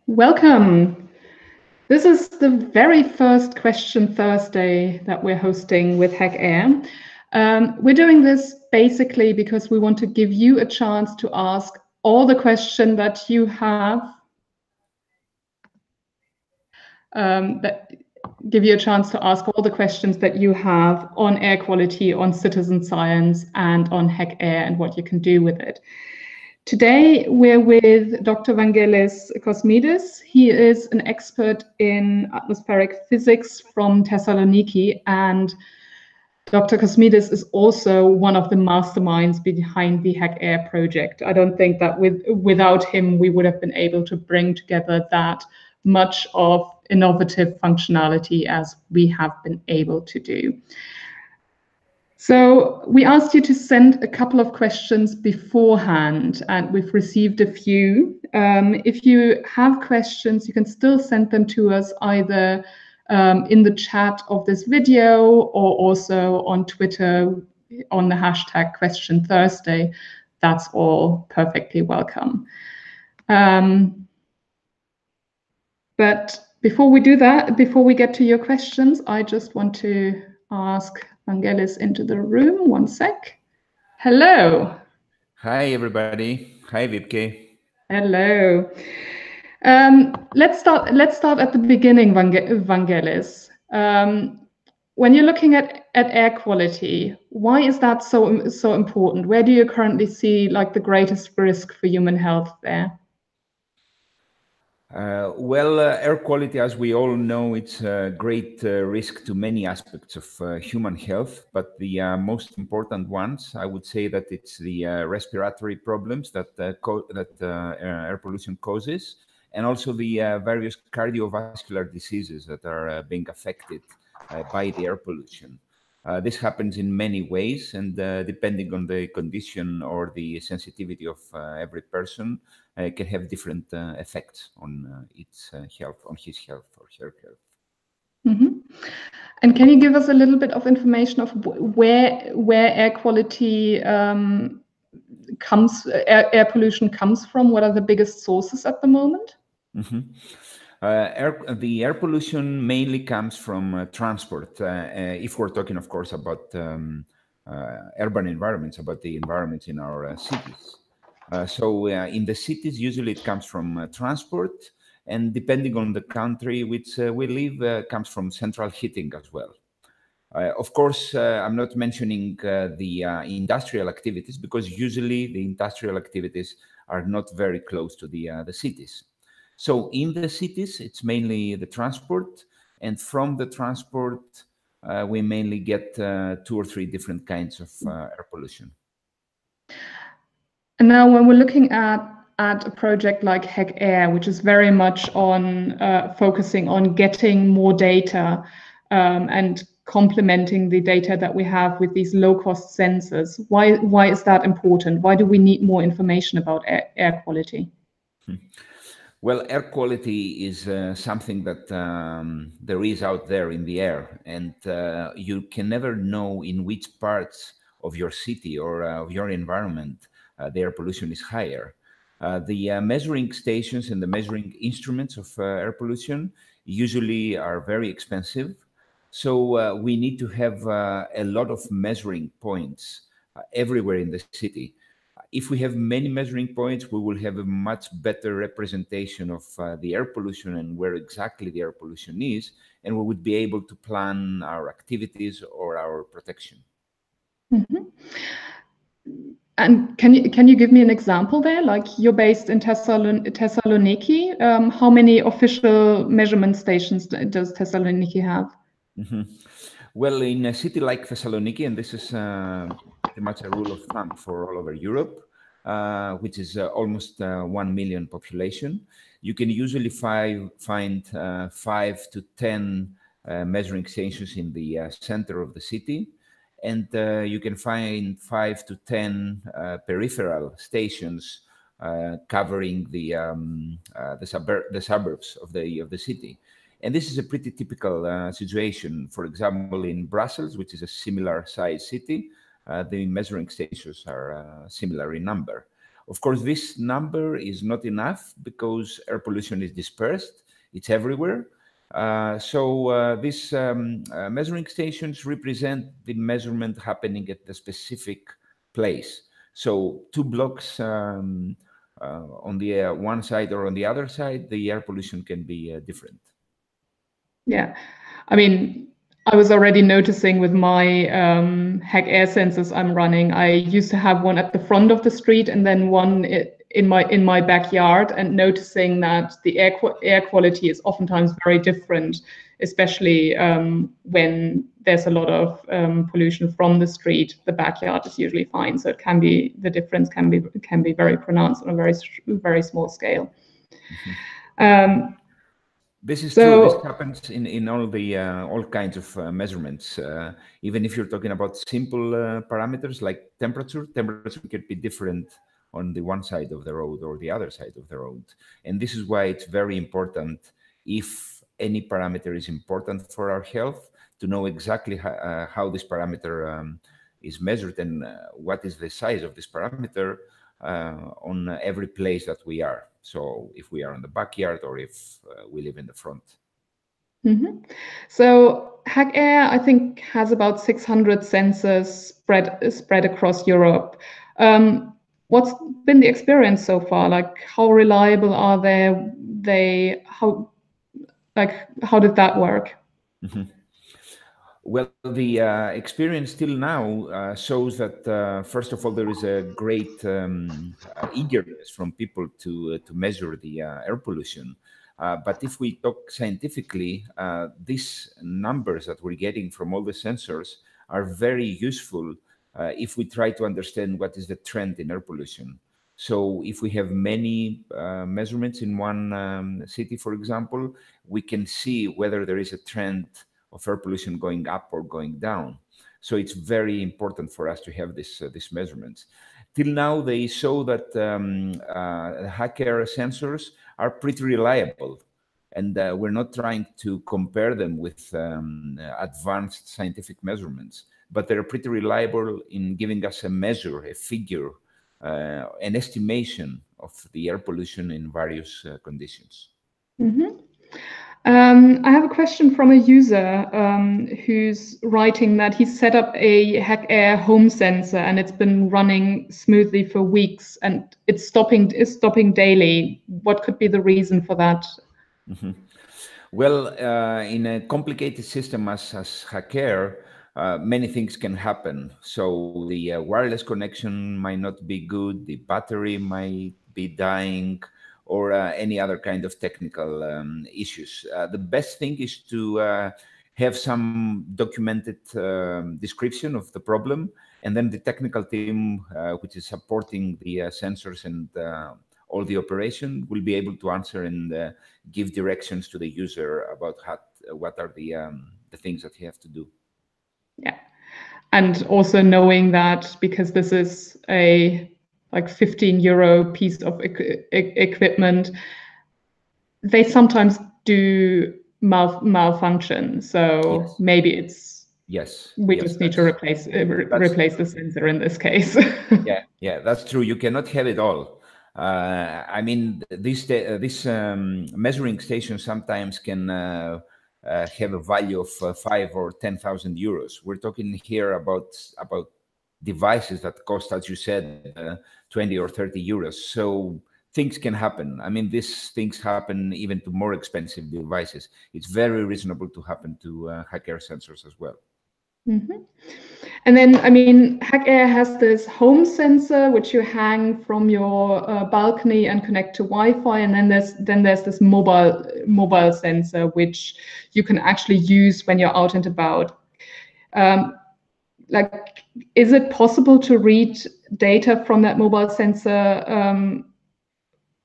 Welcome. This is the very first Question Thursday that we're hosting with hackAIR. We're doing this basically because we want to give you a chance to ask all the questions that you have, give you a chance to ask all the questions that you have on air quality, on citizen science, and on hackAIR and what you can do with it. Today, we're with Dr. Evangelos Kosmidis. He is an expert in atmospheric physics from Thessaloniki, and Dr. Kosmidis is also one of the masterminds behind the hackAIR project. I don't think that without him, we would have been able to bring together that much of innovative functionality as we have been able to do. So we asked you to send a couple of questions beforehand, and we've received a few. If you have questions, you can still send them to us either in the chat of this video or also on Twitter on the hashtag Question Thursday. That's all perfectly welcome. But before we do that, before we get to your questions, I just want to ask Evangelos into the room. One sec. Hello. Hi, everybody. Hi, Vipke. Hello. Let's start at the beginning, Evangelos. When you're looking at air quality, why is that so important? Where do you currently see like the greatest risk for human health there? Air quality, as we all know, it's a great risk to many aspects of human health, but the most important ones, I would say that it's the respiratory problems that air pollution causes, and also the various cardiovascular diseases that are being affected by the air pollution. This happens in many ways, and depending on the condition or the sensitivity of every person, can have different effects on its health, on his health or her health. Mm-hmm. And can you give us a little bit of information of where air quality air pollution comes from? What are the biggest sources at the moment? Mm-hmm. The air pollution mainly comes from transport. If we're talking, of course, about urban environments, about the environments in our cities. In the cities, usually it comes from transport, and depending on the country which we live, comes from central heating as well. Of course, I'm not mentioning the industrial activities, because usually the industrial activities are not very close to the cities. So in the cities, it's mainly the transport, and from the transport, we mainly get 2 or 3 different kinds of air pollution. And now when we're looking at a project like hackAIR, which is very much on focusing on getting more data and complementing the data that we have with these low-cost sensors, why is that important? Why do we need more information about air quality? Well, air quality is something that there is out there in the air, and you can never know in which parts of your city or of your environment the air pollution is higher. The measuring stations and the measuring instruments of air pollution usually are very expensive. So we need to have a lot of measuring points everywhere in the city. If we have many measuring points, we will have a much better representation of the air pollution and where exactly the air pollution is, and we would be able to plan our activities or our protection. Mm-hmm. And can you give me an example there? Like, you're based in Thessaloniki. How many official measurement stations does Thessaloniki have? Mm-hmm. Well, in a city like Thessaloniki, and this is pretty much a rule of thumb for all over Europe, which is almost 1 million population, you can usually find 5 to 10 measuring stations in the center of the city. And you can find 5 to 10 peripheral stations covering the suburbs of the city. And this is a pretty typical situation. For example, in Brussels, which is a similar size city, the measuring stations are similar in number. Of course, this number is not enough because air pollution is dispersed, it's everywhere. These measuring stations represent the measurement happening at the specific place. So 2 blocks on the one side or on the other side, the air pollution can be different. Yeah, I mean, I was already noticing with my hackAIR sensors I'm running. I used to have one at the front of the street and then one in my backyard, and noticing that the air quality is oftentimes very different, especially when there's a lot of pollution from the street. The backyard is usually fine, so the difference can be very pronounced on a very small scale. Mm-hmm. This is true. This happens in all kinds of measurements. Even if you're talking about simple parameters like temperature can be different on the one side of the road or the other side of the road. And this is why it's very important, if any parameter is important for our health, to know exactly how this parameter is measured and what is the size of this parameter on every place that we are. So if we are in the backyard or if we live in the front. Mm-hmm. So hackAIR, I think, has about 600 sensors spread across Europe. What's been the experience so far? Like, how reliable are they? How did that work? Mm-hmm. Well, the experience till now shows that, first of all, there is a great eagerness from people to measure the air pollution. But if we talk scientifically, these numbers that we're getting from all the sensors are very useful if we try to understand what is the trend in air pollution. So if we have many measurements in one city, for example, we can see whether there is a trend of air pollution going up or going down. So it's very important for us to have these measurements. Till now, they show that hackAIR sensors are pretty reliable. And we're not trying to compare them with advanced scientific measurements, but they're pretty reliable in giving us a measure, a figure, an estimation of the air pollution in various conditions. Mm-hmm. I have a question from a user who's writing that he's set up a hackAIR home sensor and it's been running smoothly for weeks and it's stopping daily. What could be the reason for that? Mm-hmm. Well, in a complicated system as hackAIR, many things can happen. So the wireless connection might not be good, the battery might be dying, or any other kind of technical issues. The best thing is to have some documented description of the problem, and then the technical team, which is supporting the sensors and all the operation, will be able to answer and give directions to the user about what are the things that he has to do. Yeah, and also knowing that because this is a like €15 piece of equipment, they sometimes do malfunction. So yes. Maybe it's we just need to replace the sensor in this case. yeah, that's true. You cannot have it all. I mean, this measuring station sometimes can have a value of 5,000 or 10,000 euros. We're talking here about devices that cost, as you said, 20 or 30 euros. So things can happen. I mean, these things happen even to more expensive devices. It's very reasonable to happen to hackAIR sensors as well. Mm-hmm. And then, I mean, hackAIR has this home sensor which you hang from your balcony and connect to Wi-Fi, and then there's this mobile sensor which you can actually use when you're out and about. Like, is it possible to read data from that mobile sensor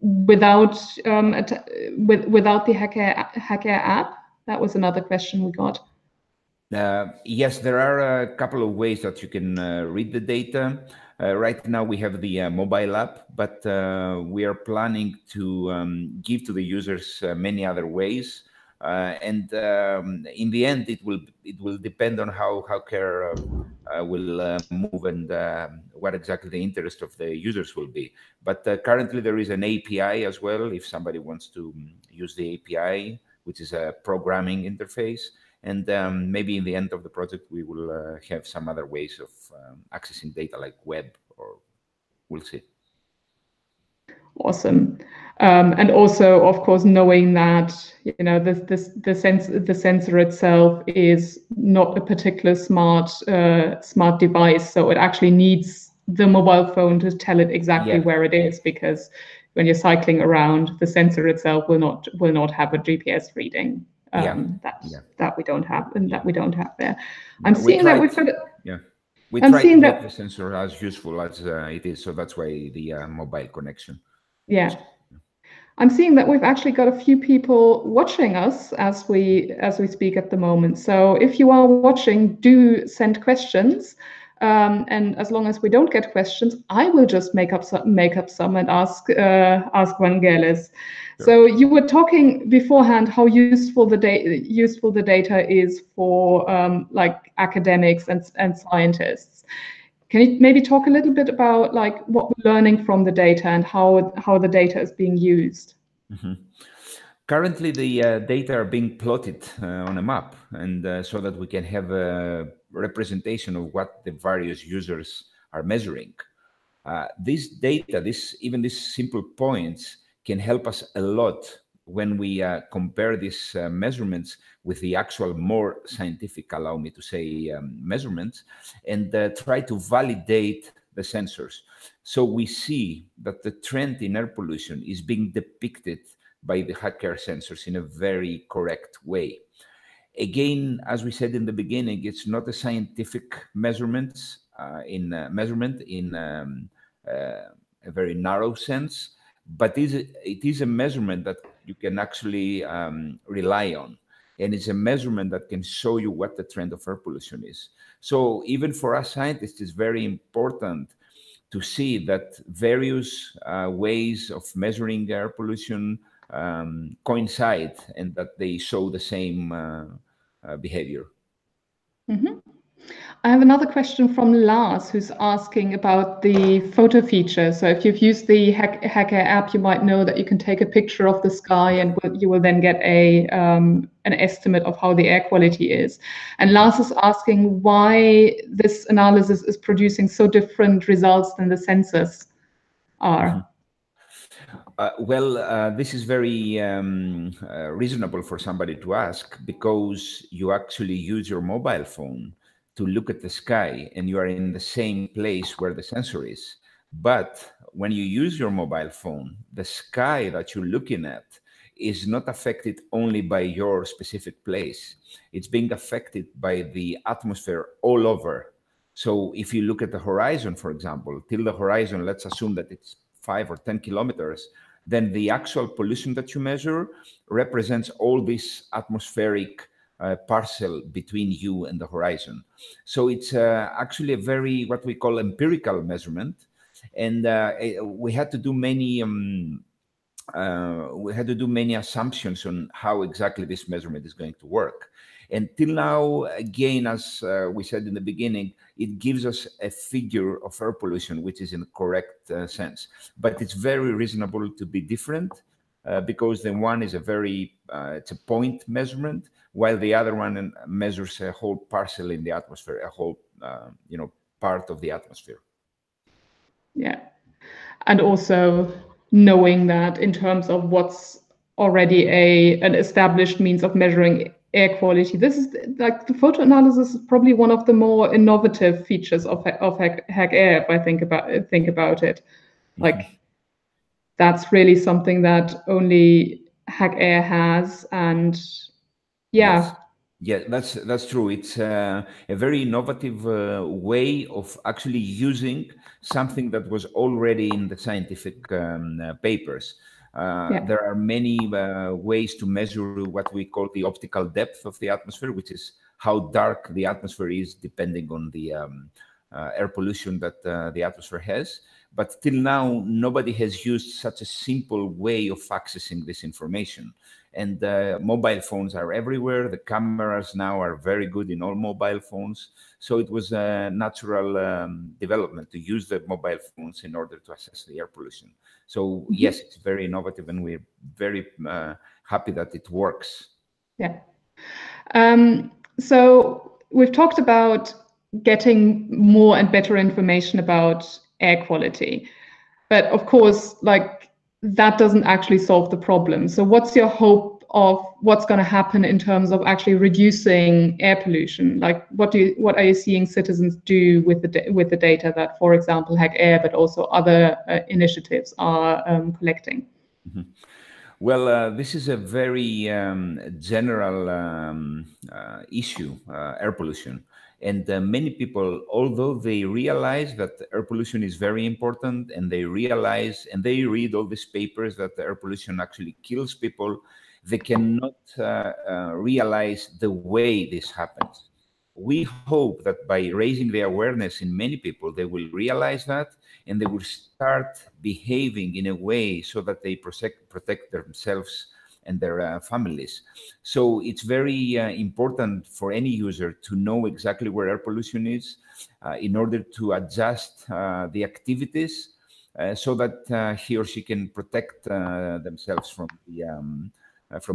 without the hackAIR app? That was another question we got. Yes, there are a couple of ways that you can read the data. Right now we have the mobile app, but we are planning to give to the users many other ways. And in the end, it will depend on how hackAIR will move and what exactly the interest of the users will be. But currently there is an API as well, if somebody wants to use the API, which is a programming interface. And maybe in the end of the project, we will have some other ways of accessing data like web, or we'll see. Awesome. And also, of course, knowing that, you know, the sensor itself is not a particular smart device, so it actually needs the mobile phone to tell it exactly where it is, because when you're cycling around, the sensor itself will not have a GPS reading. That we don't have, and that we don't have there. I'm seeing that we've got we try to make the sensor as useful as it is, so that's why the mobile connection. Yeah. I'm seeing that we've actually got a few people watching us as we speak at the moment. So if you are watching, do send questions. And as long as we don't get questions, I will just make up some and ask Evangelos. Sure. So you were talking beforehand how useful the data is for like academics and scientists. Can you maybe talk a little bit about like what we're learning from the data and how the data is being used? Mm-hmm. Currently, the data are being plotted on a map, and so that we can have a representation of what the various users are measuring. This data, even these simple points, can help us a lot when we compare these measurements with the actual more scientific, allow me to say, measurements, and try to validate the sensors. So we see that the trend in air pollution is being depicted by the hackAIR sensors in a very correct way. Again, as we said in the beginning, it's not a scientific measurement in a very narrow sense, but it is a measurement that you can actually rely on. And it's a measurement that can show you what the trend of air pollution is. So even for us scientists, it's very important to see that various ways of measuring air pollution coincide and that they show the same behavior. Mm-hmm. I have another question from Lars, who's asking about the photo feature. So if you've used the hackAIR app, you might know that you can take a picture of the sky and you will then get an estimate of how the air quality is. And Lars is asking why this analysis is producing so different results than the sensors are. Mm-hmm. This is very reasonable for somebody to ask, because you actually use your mobile phone to look at the sky and you are in the same place where the sensor is. But when you use your mobile phone, the sky that you're looking at is not affected only by your specific place. It's being affected by the atmosphere all over. So if you look at the horizon, for example, till the horizon, let's assume that it's 5 or 10 kilometers, then the actual pollution that you measure represents all this atmospheric parcel between you and the horizon. So it's actually a very, what we call empirical measurement. And we had to do many assumptions on how exactly this measurement is going to work. And till now, again, as we said in the beginning, it gives us a figure of air pollution, which is in the correct sense. But it's very reasonable to be different because the one is it's a point measurement, while the other one measures a whole parcel in the atmosphere, a whole, part of the atmosphere. Yeah. And also knowing that in terms of what's already an established means of measuring air quality, this is like the photo analysis is probably one of the more innovative features of hackAIR, if I think about it. Like that's really something that only hackAIR has, and Yes. Yeah, that's true. It's a very innovative way of actually using something that was already in the scientific papers. There are many ways to measure what we call the optical depth of the atmosphere, which is how dark the atmosphere is depending on the air pollution that the atmosphere has. But till now, nobody has used such a simple way of accessing this information. And mobile phones are everywhere. The cameras now are very good in all mobile phones. So it was a natural development to use the mobile phones in order to assess the air pollution. So yes, it's very innovative, and we're very happy that it works. Yeah. So we've talked about getting more and better information about air quality, but of course, like, that doesn't actually solve the problem. So what's your hope of what's going to happen in terms of actually reducing air pollution? Like, what are you seeing citizens do with the data that, for example, hackAIR, but also other initiatives are collecting? Well, this is a very general issue, air pollution. And many people, although they realize that air pollution is very important, and they realize and they read all these papers that the air pollution actually kills people, they cannot realize the way this happens. We hope that by raising the awareness in many people, they will realize that, and they will start behaving in a way so that they protect themselves and their families. So it's very important for any user to know exactly where air pollution is in order to adjust the activities so that he or she can protect themselves from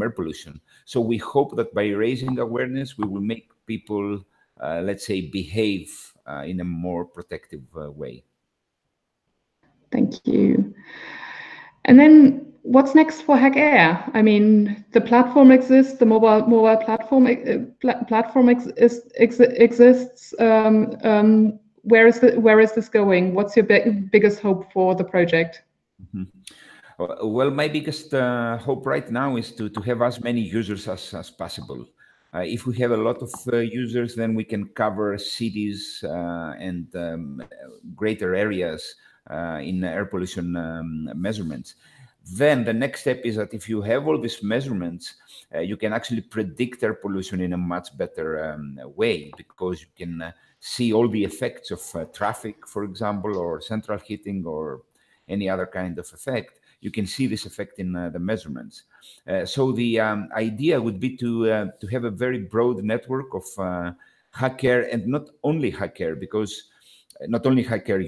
air pollution. So we hope that by raising awareness, we will make people, let's say, behave in a more protective way. Thank you. And then what's next for hackAIR? I mean, the platform exists, the mobile platform exists. Where is this going? What's your biggest hope for the project? Well, my biggest hope right now is to have as many users as possible. If we have a lot of users, then we can cover cities and greater areas in air pollution measurements. Then the next step is that if you have all these measurements, you can actually predict air pollution in a much better way, because you can see all the effects of traffic, for example, or central heating, or any other kind of effect. You can see this effect in the measurements. So the idea would be to have a very broad network of hackAIR, and not only hackAIR, because not only hackAIR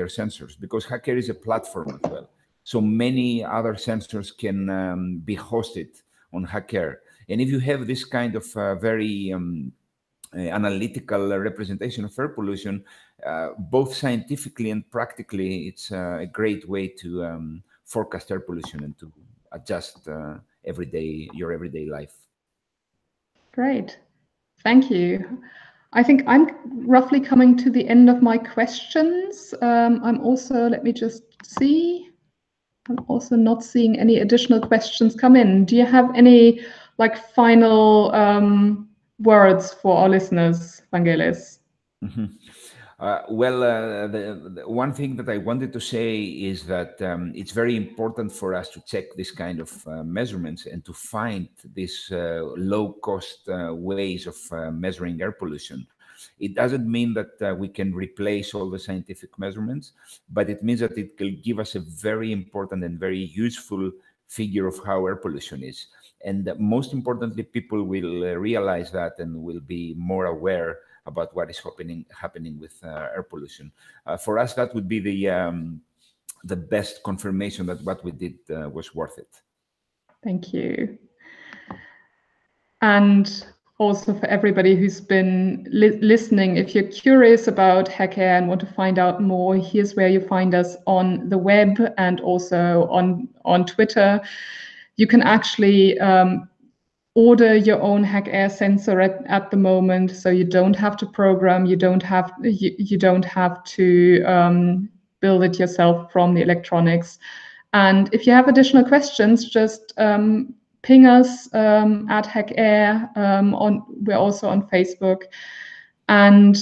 sensors, because hackAIR is a platform as well. So many other sensors can be hosted on hackAIR. And if you have this kind of very analytical representation of air pollution, both scientifically and practically, it's a great way to forecast air pollution and to adjust your everyday life. Great, thank you. I think I'm roughly coming to the end of my questions. I'm also, let me just see. I'm also not seeing any additional questions come in. Do you have any final words for our listeners, Evangelos? Well, the one thing that I wanted to say is that it's very important for us to check this kind of measurements and to find these low-cost ways of measuring air pollution. It doesn't mean that we can replace all the scientific measurements, but it means that it will give us a very important and very useful figure of how air pollution is. And most importantly, people will realize that and will be more aware about what is happening with air pollution. For us, that would be the best confirmation that what we did was worth it. Thank you. And also for everybody who's been listening, if you're curious about hackAIR and want to find out more, here's where you find us on the web and also on Twitter. You can actually order your own hackAIR sensor at the moment, so you don't have to program, you don't have to build it yourself from the electronics. And if you have additional questions, just ping us at hackAIR. We're also on Facebook, and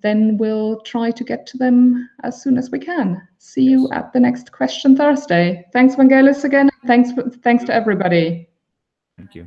then we'll try to get to them as soon as we can. See you at the next Question Thursday. Thanks, Evangelos, again. Thanks to everybody. Thank you.